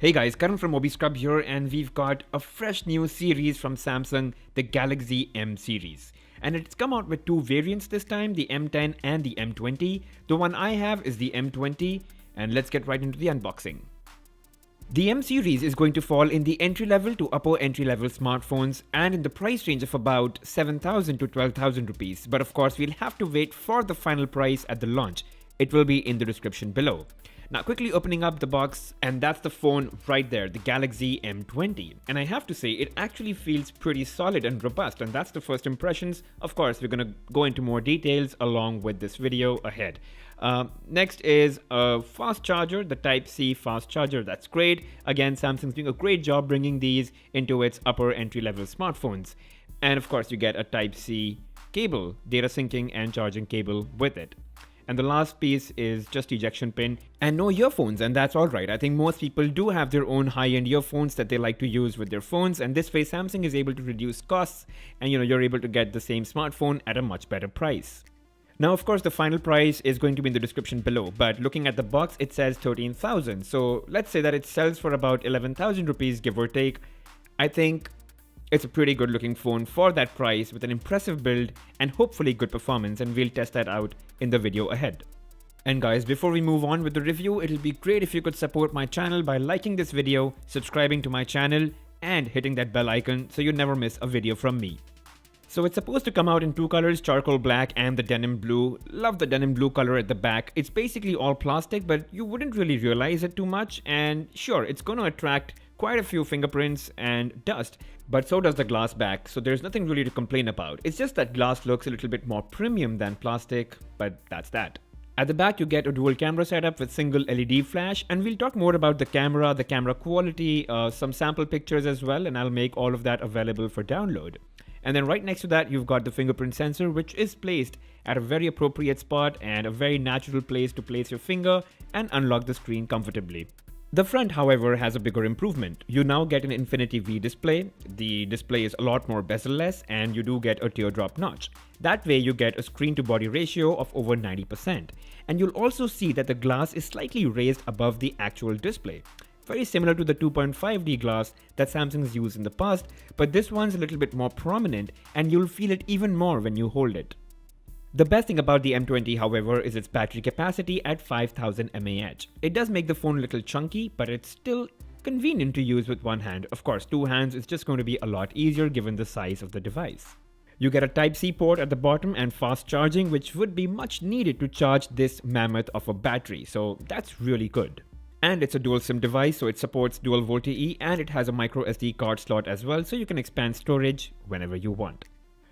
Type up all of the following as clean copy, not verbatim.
Hey guys, Karan from MobiScrub here, and we've got a fresh new series from Samsung, the Galaxy M series. And it's come out with two variants this time, the M10 and the M20. The one I have is the M20, and let's get right into the unboxing. The M series is going to fall in the entry level to upper entry level smartphones and in the price range of about 7,000 to 12,000 rupees. But of course, we'll have to wait for the final price at the launch. It will be in the description below. Now quickly opening up the box, and that's the phone right there, the Galaxy M20. And I have to say, it actually feels pretty solid and robust, and that's the first impressions. Of course, we're gonna go into more details along with this video ahead. Next is a fast charger, the Type-C fast charger. That's great. Again, Samsung's doing a great job bringing these into its upper entry-level smartphones. And of course, you get a Type-C cable, data syncing and charging cable with it. And the last piece is just ejection pin and no earphones, and that's alright. I think most people do have their own high-end earphones that they like to use with their phones, and this way Samsung is able to reduce costs and you're able to get the same smartphone at a much better price. Now of course the final price is going to be in the description below, but looking at the box it says 13,000. So let's say that it sells for about 11,000 rupees give or take. I think it's a pretty good looking phone for that price with an impressive build and hopefully good performance, and we'll test that out in the video ahead. And guys, before we move on with the review, it'll be great if you could support my channel by liking this video, subscribing to my channel and hitting that bell icon so you never miss a video from me. So it's supposed to come out in two colors, charcoal black and the denim blue. Love the denim blue color at the back. It's basically all plastic, but you wouldn't really realize it too much, and sure, it's going to attract quite a few fingerprints and dust, but so does the glass back, so there's nothing really to complain about. It's just that glass looks a little bit more premium than plastic, but that's that. At the back you get a dual camera setup with single LED flash, and we'll talk more about the camera quality, some sample pictures as well, and I'll make all of that available for download. And then right next to that you've got the fingerprint sensor, which is placed at a very appropriate spot and a very natural place to place your finger and unlock the screen comfortably. The front, however, has a bigger improvement. You now get an Infinity V display. The display is a lot more bezel-less and you do get a teardrop notch. That way you get a screen-to-body ratio of over 90%. And you'll also see that the glass is slightly raised above the actual display. Very similar to the 2.5D glass that Samsung's used in the past, but this one's a little bit more prominent and you'll feel it even more when you hold it. The best thing about the M20, however, is its battery capacity at 5000 mAh. It does make the phone a little chunky, but it's still convenient to use with one hand. Of course, two hands is just going to be a lot easier given the size of the device. You get a Type-C port at the bottom and fast charging, which would be much needed to charge this mammoth of a battery, so that's really good. And it's a dual SIM device, so it supports dual VoLTE and it has a micro SD card slot as well, so you can expand storage whenever you want.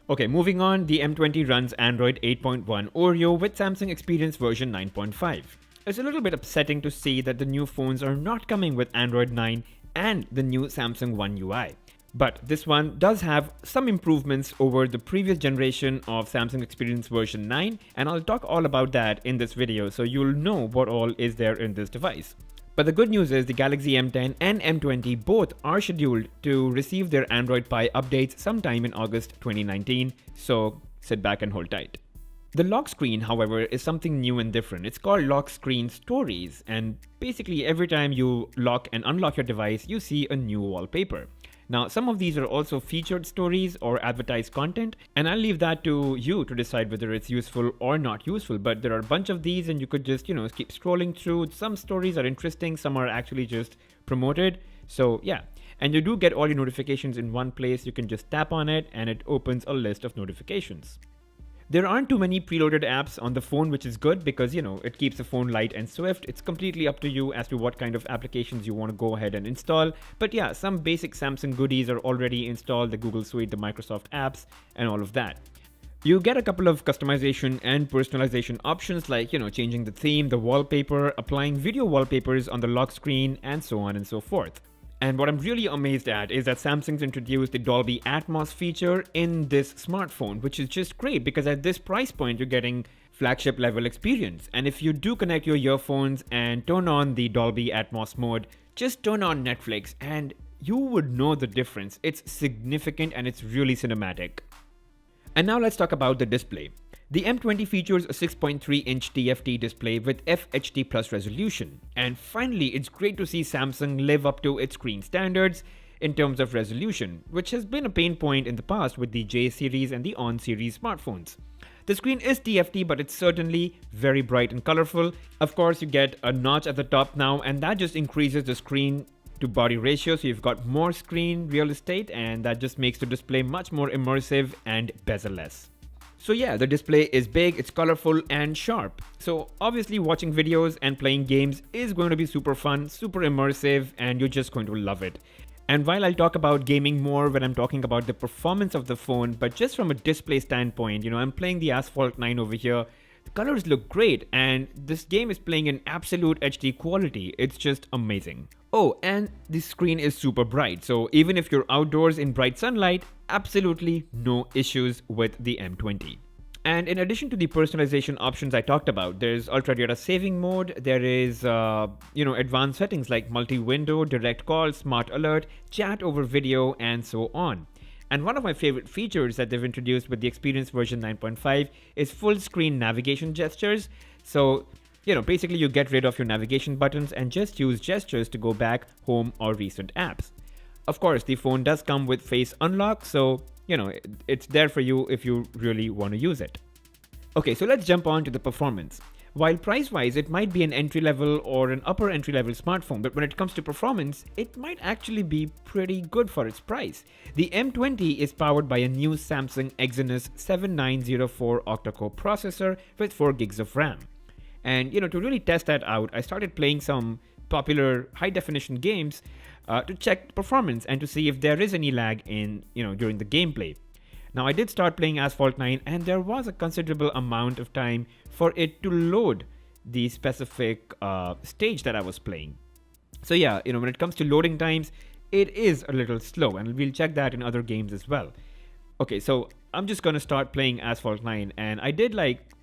Okay, moving on, the M20 runs Android 8.1 Oreo with Samsung Experience version 9.5. It's a little bit upsetting to see that the new phones are not coming with Android 9 and the new Samsung One UI. But this one does have some improvements over the previous generation of Samsung Experience version 9, and I'll talk all about that in this video so you'll know what all is there in this device. But the good news is the Galaxy M10 and M20 both are scheduled to receive their Android Pie updates sometime in August 2019, so sit back and hold tight. The lock screen, however, is something new and different. It's called Lock Screen Stories, and basically every time you lock and unlock your device, you see a new wallpaper. Now, some of these are also featured stories or advertised content, and I'll leave that to you to decide whether it's useful or not useful, but there are a bunch of these and you could just, keep scrolling through. Some stories are interesting, some are actually just promoted. So yeah, and you do get all your notifications in one place. You can just tap on it and it opens a list of notifications. There aren't too many preloaded apps on the phone, which is good because, it keeps the phone light and swift. It's completely up to you as to what kind of applications you want to go ahead and install. But yeah, some basic Samsung goodies are already installed, the Google Suite, the Microsoft apps, and all of that. You get a couple of customization and personalization options like, changing the theme, the wallpaper, applying video wallpapers on the lock screen, and so on and so forth. And what I'm really amazed at is that Samsung's introduced the Dolby Atmos feature in this smartphone, which is just great because at this price point, you're getting flagship level experience. And if you do connect your earphones and turn on the Dolby Atmos mode, just turn on Netflix and you would know the difference. It's significant and it's really cinematic. And now let's talk about the display. The M20 features a 6.3-inch TFT display with FHD plus resolution. And finally, it's great to see Samsung live up to its screen standards in terms of resolution, which has been a pain point in the past with the J series and the On series smartphones. The screen is TFT, but it's certainly very bright and colorful. Of course, you get a notch at the top now, and that just increases the screen to body ratio, so you've got more screen real estate, and that just makes the display much more immersive and bezel-less. So yeah, the display is big, it's colorful and sharp. So obviously watching videos and playing games is going to be super fun, super immersive, and you're just going to love it. And while I'll talk about gaming more when I'm talking about the performance of the phone, but just from a display standpoint, I'm playing the Asphalt 9 over here. The colors look great, and this game is playing in absolute HD quality. It's just amazing. Oh, and the screen is super bright, so even if you're outdoors in bright sunlight, absolutely no issues with the M20. And in addition to the personalization options I talked about, there's ultra data saving mode, there is advanced settings like multi-window, direct call, smart alert, chat over video, and so on. And one of my favorite features that they've introduced with the Experience version 9.5 is full screen navigation gestures. So basically you get rid of your navigation buttons and just use gestures to go back, home, or recent apps. Of course, the phone does come with face unlock, so it's there for you if you really want to use it. Okay, so let's jump on to the performance. While price-wise, it might be an entry-level or an upper entry-level smartphone, but when it comes to performance, it might actually be pretty good for its price. The M20 is powered by a new Samsung Exynos 7904 octa-core processor with 4 gigs of RAM. And to really test that out, I started playing some popular high-definition games to check performance and to see if there is any lag in during the gameplay. Now I did start playing Asphalt 9, and there was a considerable amount of time for it to load the specific stage that I was playing. So yeah, when it comes to loading times, it is a little slow, and we'll check that in other games as well. Okay, so I'm just gonna start playing Asphalt 9, and I did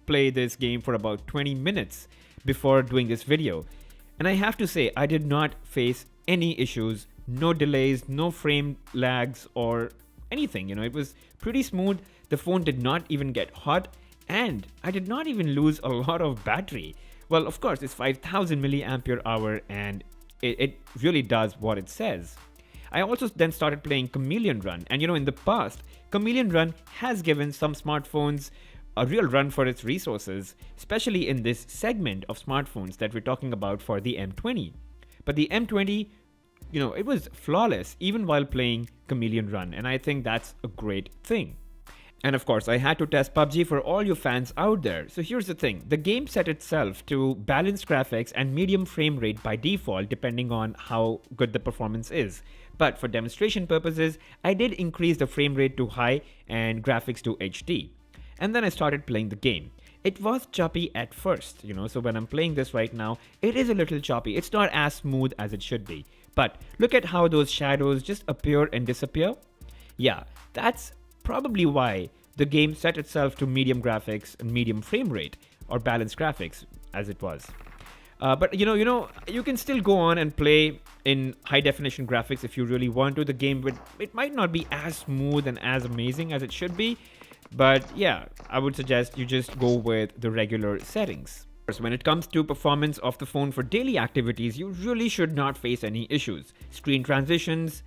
play this game for about 20 minutes before doing this video. And I have to say, I did not face any issues, no delays, no frame lags or anything. It was pretty smooth. The phone did not even get hot, and I did not even lose a lot of battery. Well, of course, it's 5000 milliampere hour, and it really does what it says. I also then started playing Chameleon Run, and in the past, Chameleon Run has given some smartphones a real run for its resources, especially in this segment of smartphones that we're talking about for the M20. But the M20, it was flawless even while playing Chameleon Run, and I think that's a great thing. And of course, I had to test PUBG for all you fans out there. So here's the thing, the game set itself to balanced graphics and medium frame rate by default depending on how good the performance is. But for demonstration purposes, I did increase the frame rate to high and graphics to HD. And then I started playing the game. It was choppy at first, so when I'm playing this right now, it is a little choppy. It's not as smooth as it should be. But look at how those shadows just appear and disappear. Yeah, that's probably why the game set itself to medium graphics and medium frame rate, or balanced graphics as it was. But you can still go on and play in high definition graphics if you really want to. The game it might not be as smooth and as amazing as it should be, but yeah, I would suggest you just go with the regular settings. So when it comes to performance of the phone for daily activities, you really should not face any issues. Screen transitions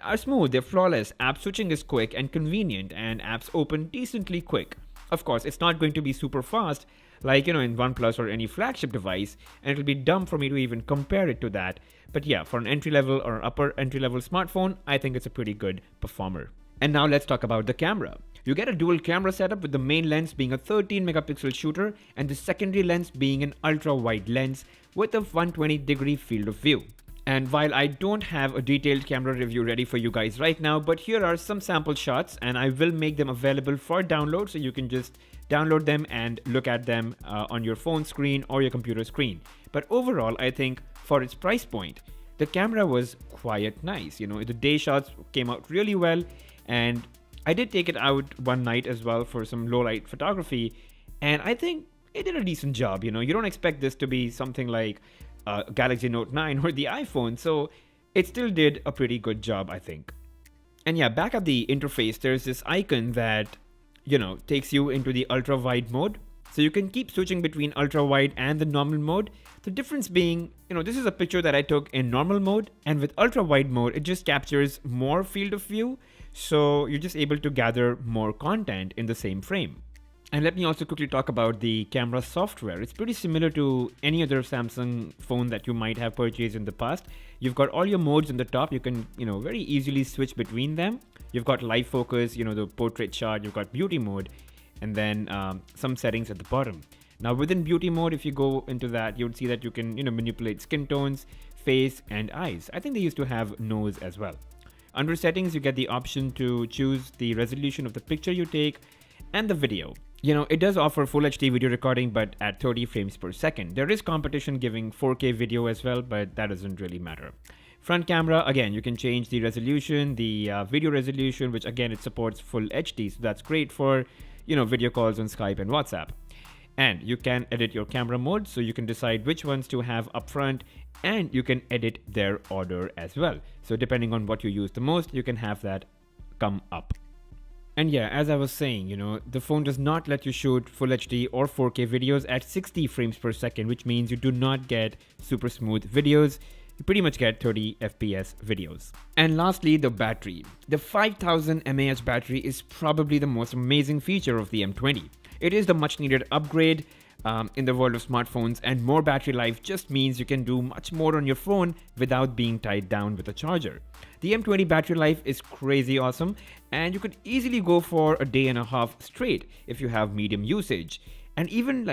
are smooth, they're flawless, app switching is quick and convenient, and apps open decently quick. Of course, it's not going to be super fast like in OnePlus or any flagship device, and it'll be dumb for me to even compare it to that. But yeah, for an entry-level or upper entry-level smartphone, I think it's a pretty good performer. And now let's talk about the camera. You get a dual camera setup with the main lens being a 13 megapixel shooter and the secondary lens being an ultra wide lens with a 120-degree field of view. And while I don't have a detailed camera review ready for you guys right now, but here are some sample shots, and I will make them available for download, so you can just download them and look at them on your phone screen or your computer screen. But overall, I think for its price point, the camera was quite nice. The day shots came out really well, and I did take it out one night as well for some low light photography, and I think it did a decent job. You don't expect this to be something like Galaxy Note 9 or the iPhone, so it still did a pretty good job, I think. And yeah, back at the interface, there's this icon that takes you into the ultra wide mode. So you can keep switching between ultra wide and the normal mode. The difference being, this is a picture that I took in normal mode, and with ultra wide mode, it just captures more field of view. So you're just able to gather more content in the same frame. And let me also quickly talk about the camera software. It's pretty similar to any other Samsung phone that you might have purchased in the past. You've got all your modes on the top. You can, very easily switch between them. You've got live focus, the portrait shot. You've got beauty mode, and then some settings at the bottom. Now within beauty mode, if you go into that, you would see that you can, manipulate skin tones, face, and eyes. I think they used to have nose as well. Under settings, you get the option to choose the resolution of the picture you take and the video. It does offer full HD video recording, but at 30 frames per second. There is competition giving 4K video as well, but that doesn't really matter. Front camera, again, you can change the resolution, the video resolution, which again, it supports full HD. So that's great for, video calls on Skype and WhatsApp. And you can edit your camera mode, so you can decide which ones to have up front, and you can edit their order as well. So depending on what you use the most, you can have that come up. And yeah, as I was saying, the phone does not let you shoot full HD or 4K videos at 60 frames per second, which means you do not get super smooth videos. You pretty much get 30 FPS videos. And lastly, the battery. The 5000 mAh battery is probably the most amazing feature of the M20. It is the much needed upgrade in the world of smartphones, and more battery life just means you can do much more on your phone without being tied down with a charger. The M20 battery life is crazy awesome, and you could easily go for a day and a half straight if you have medium usage. And even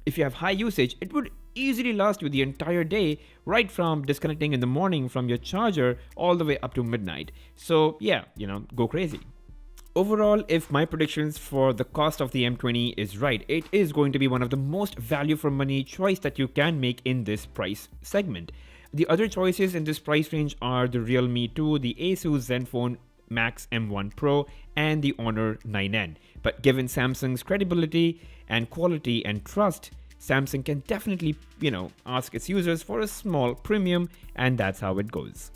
if you have high usage, it would easily last you the entire day, right from disconnecting in the morning from your charger all the way up to midnight. So yeah, go crazy. Overall, if my predictions for the cost of the M20 is right, it is going to be one of the most value for money choice that you can make in this price segment. The other choices in this price range are the Realme 2, the Asus Zenfone Max M1 Pro, and the Honor 9N. But given Samsung's credibility and quality and trust, Samsung can definitely, ask its users for a small premium, and that's how it goes.